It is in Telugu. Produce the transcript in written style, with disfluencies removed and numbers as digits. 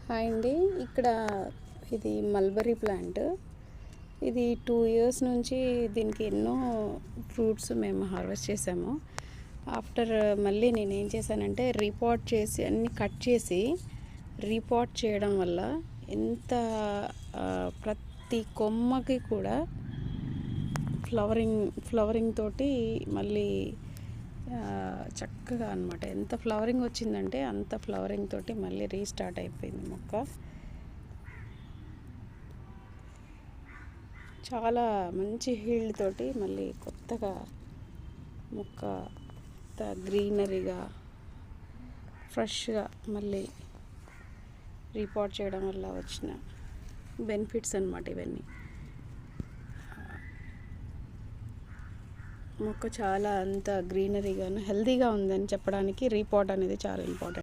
హాయ్ అండి. ఇక్కడ ఇది మల్బరీ ప్లాంట్. ఇది 2 ఇయర్స్ నుంచి దీనికి ఎన్నో ఫ్రూట్స్ మేము హార్వెస్ట్ చేసాము. ఆఫ్టర్ మళ్ళీ నేనేం చేశానంటే రీపాట్ చేసి అన్నీ కట్ చేసి రీపాట్ చేయడం వల్ల ఎంత ప్రతి కొమ్మకి కూడా ఫ్లవరింగ్ తోటి మళ్ళీ చక్కగా అనమాట. ఎంత ఫ్లవరింగ్ వచ్చిందంటే అంత ఫ్లవరింగ్ తోటి మళ్ళీ రీస్టార్ట్ అయిపోయింది మొక్క. చాలా మంచి హీల్డ్ తోటి మళ్ళీ కొత్తగా మొక్క గ్రీనరీగా ఫ్రెష్గా మళ్ళీ రీపాట్ చేయడం వల్ల వచ్చిన బెనిఫిట్స్ అన్నమాట ఇవన్నీ. మొక్క చాలా అంత గ్రీనరీగాను హెల్తీగా ఉందని చెప్పడానికి రీపాట్ అనేది చాలా ఇంపార్టెంట్.